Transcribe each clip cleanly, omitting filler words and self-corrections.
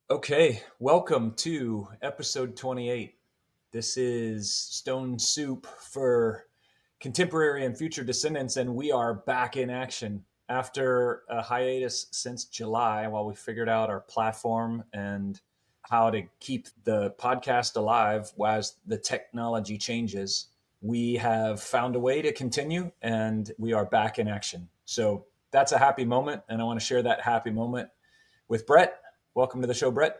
Okay, welcome to episode 28. This is Stone Soup for contemporary and future descendants, and we are back in action after a hiatus since July while we figured out our platform and how to keep the podcast alive as the technology changes. We have found a way to continue, and we are back in action. So that's a happy moment, and I want to share that happy moment with Brett. Welcome to the show, Brett.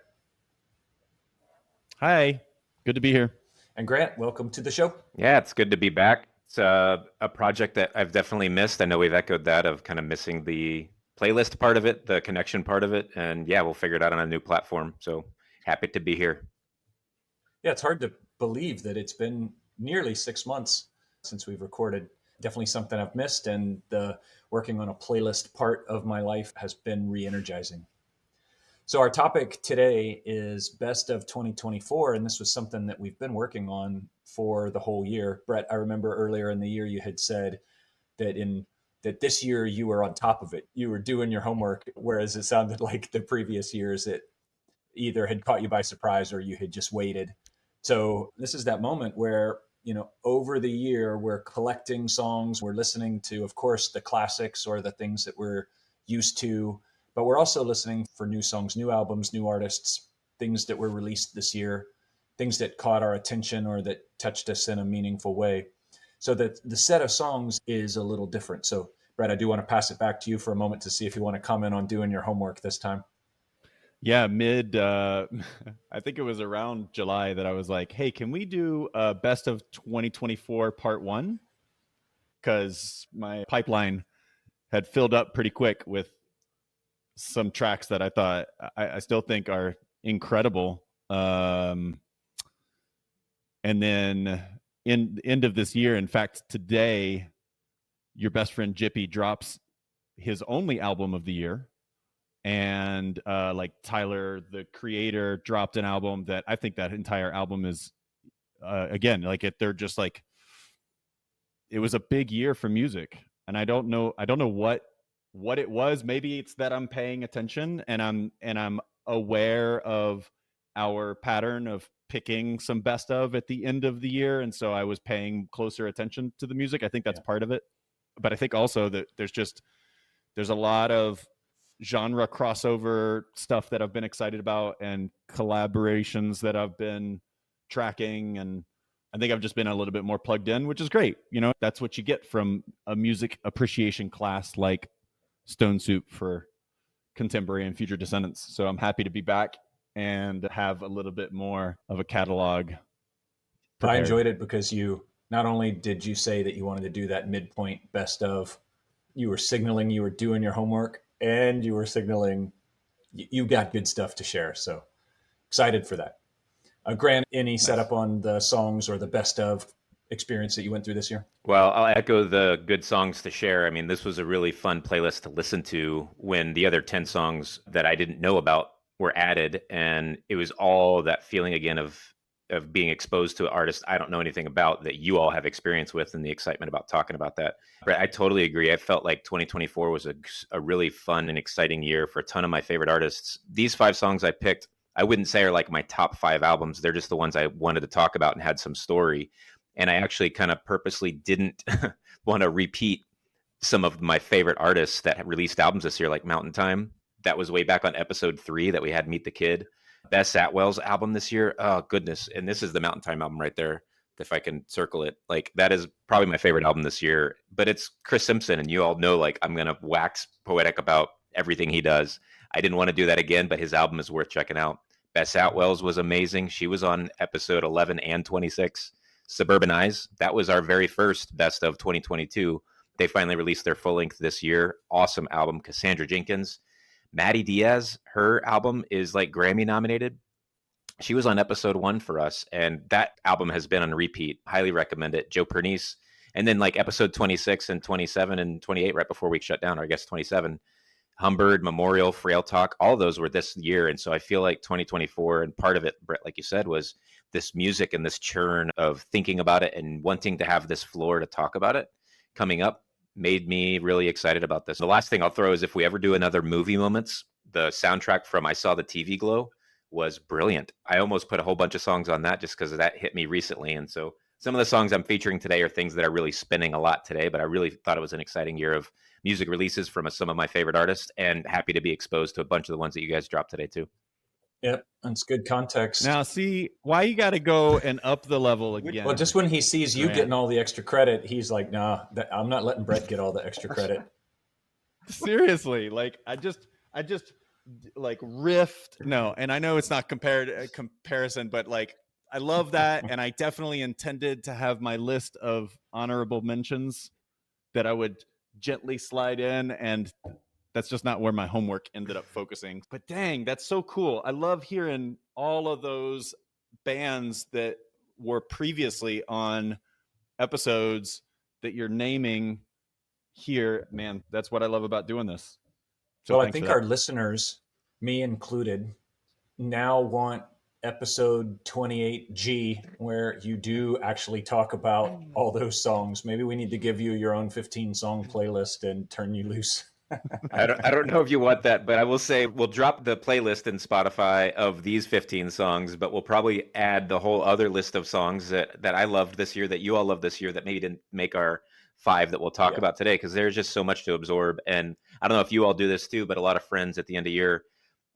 Hi, good to be here. And Grant, welcome to the show. Yeah, it's good to be back. It's a project that I've definitely missed. I know we've echoed that of kind of missing the playlist part of it, the connection part of it. And yeah, we'll figure it out on a new platform. So happy to be here. Yeah, it's hard to believe that it's been nearly 6 months since we've recorded. Definitely something I've missed, and the working on a playlist part of my life has been re-energizing. So our topic today is best of 2024, and this was something that we've been working on for the whole year. Brett, I remember earlier in the year you had said that this year you were on top of it. You were doing your homework, whereas it sounded like the previous years it either had caught you by surprise or you had just waited. So this is that moment where, over the year, we're collecting songs, we're listening to, of course, the classics or the things that we're used to, but we're also listening for new songs, new albums, new artists, things that were released this year, things that caught our attention or that touched us in a meaningful way. So that the set of songs is a little different. So, Brett, I do want to pass it back to you for a moment to see if you want to comment on doing your homework this time. Yeah, I think it was around July that I was like, hey, can we do best of 2024 part one? Because my pipeline had filled up pretty quick with some tracks that I thought I still think are incredible. And then in the end of this year, in fact, today, your best friend Jippy drops his only album of the year. And like Tyler, the creator, dropped an album that I think that entire album is, again, like they're just like, it was a big year for music. And I don't know what it was. Maybe it's that I'm paying attention and I'm aware of our pattern of picking some best of at the end of the year. And so I was paying closer attention to the music. I think that's part of it. But I think also that there's a lot of genre crossover stuff that I've been excited about and collaborations that I've been tracking, and I think I've just been a little bit more plugged in, which is great. That's what you get from a music appreciation class like Stone Soup for contemporary and future descendants. So I'm happy to be back and have a little bit more of a catalog prepared. I enjoyed it because you not only did you say that you wanted to do that midpoint best of, you were signaling you were doing your homework, and you were signaling you got good stuff to share. So excited for that. Grant, any setup on the songs or the best of experience that you went through this year? Well, I'll echo the good songs to share. I mean, this was a really fun playlist to listen to when the other 10 songs that I didn't know about were added. And it was all that feeling again of being exposed to an artist I don't know anything about that you all have experience with, and the excitement about talking about that. But I totally agree. I felt like 2024 was a really fun and exciting year for a ton of my favorite artists. These 5 songs I picked, I wouldn't say are like my top 5 albums. They're just the ones I wanted to talk about and had some story. And I actually kind of purposely didn't want to repeat some of my favorite artists that have released albums this year, like Mountain Time. That was way back on episode 3 that we had Meet the Kid. Bess Atwell's album this year. Oh, goodness. And this is the Mountain Time album right there, if I can circle it. Like, that is probably my favorite album this year. But it's Chris Simpson, and you all know, like, I'm going to wax poetic about everything he does. I didn't want to do that again, but his album is worth checking out. Bess Atwell's was amazing. She was on episode 11 and 26. Suburban Eyes, that was our very first best of 2022. They finally released their full length this year. Awesome album. Cassandra Jenkins. Maddie Diaz, her album is like Grammy nominated. She was on episode 1 for us, and that album has been on repeat. Highly recommend it. Joe Pernice. And then like episode 26 and 27 and 28 right before we shut down, or I guess 27. Humbird, Memorial, Frail Talk, all those were this year. And so I feel like 2024, and part of it, Brett, like you said, was this music and this churn of thinking about it and wanting to have this floor to talk about it coming up made me really excited about this. The last thing I'll throw is if we ever do another movie moments, the soundtrack from I Saw the TV Glow was brilliant. I almost put a whole bunch of songs on that just because that hit me recently. And so some of the songs I'm featuring today are things that are really spinning a lot today, but I really thought it was an exciting year of music releases from some of my favorite artists, and happy to be exposed to a bunch of the ones that you guys dropped today too. Yep, that's good context. Now, see why you got to go and up the level again. Well, just when he sees you Grant. getting all the extra credit, he's like, "Nah, I'm not letting Brett get all the extra credit." Seriously, like I just like riffed. No, and I know it's not comparison, but like I love that, and I definitely intended to have my list of honorable mentions that I would gently slide in, and that's just not where my homework ended up focusing. But dang, that's so cool. I love hearing all of those bands that were previously on episodes that you're naming here. Man, that's what I love about doing this. So well, I think our listeners, me included, now want episode 28G, where you do actually talk about all those songs. Maybe we need to give you your own 15-song playlist and turn you loose. I don't know if you want that, but I will say we'll drop the playlist in Spotify of these 15 songs, but we'll probably add the whole other list of songs that I loved this year, that you all loved this year, that maybe didn't make our 5 that we'll talk about today, because there's just so much to absorb. And I don't know if you all do this too, but a lot of friends at the end of the year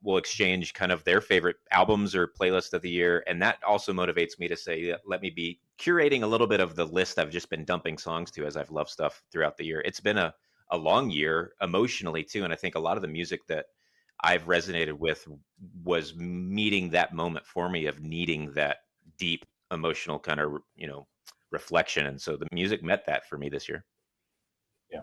will exchange kind of their favorite albums or playlist of the year. And that also motivates me to say, let me be curating a little bit of the list I've just been dumping songs to as I've loved stuff throughout the year. It's been a long year emotionally too. And I think a lot of the music that I've resonated with was meeting that moment for me of needing that deep emotional kind of, reflection. And so the music met that for me this year. Yeah.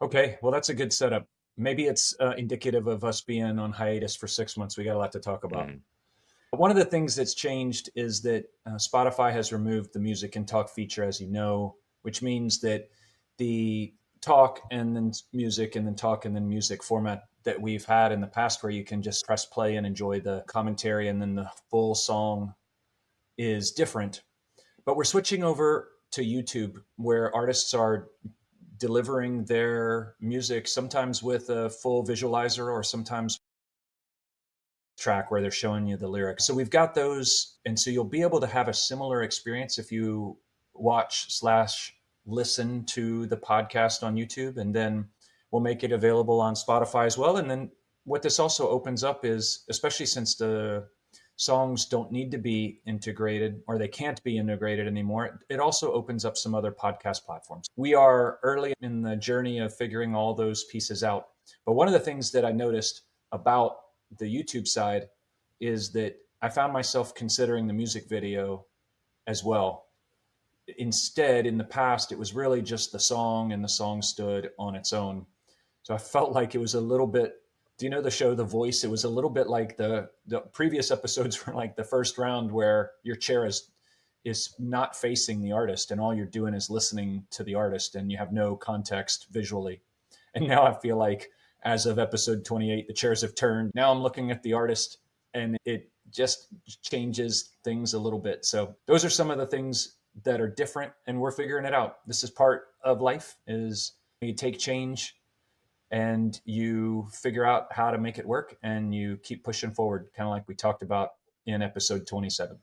Okay. Well, that's a good setup. Maybe it's indicative of us being on hiatus for 6 months. We got a lot to talk about. One of the things that's changed is that Spotify has removed the music and talk feature, as you know, which means that the talk and then music and then talk and then music format that we've had in the past, where you can just press play and enjoy the commentary and then the full song, is different. But we're switching over to YouTube, where artists are delivering their music sometimes with a full visualizer or sometimes track where they're showing you the lyrics. So we've got those, and so you'll be able to have a similar experience if you watch/listen to the podcast on YouTube, and then we'll make it available on Spotify as well. And then what this also opens up is, especially since the songs don't need to be integrated, or they can't be integrated anymore, it also opens up some other podcast platforms. We are early in the journey of figuring all those pieces out. But one of the things that I noticed about the YouTube side is that I found myself considering the music video as well. Instead, in the past, it was really just the song, and the song stood on its own. So I felt like it was a little bit, do you know the show The Voice? It was a little bit like the previous episodes were like the first round, where your chair is not facing the artist and all you're doing is listening to the artist and you have no context visually. And now I feel like, as of episode 28, the chairs have turned. Now I'm looking at the artist, and it just changes things a little bit. So those are some of the things that are different, and we're figuring it out. This is part of life, is you take change and you figure out how to make it work, and you keep pushing forward, kind of like we talked about in episode 27.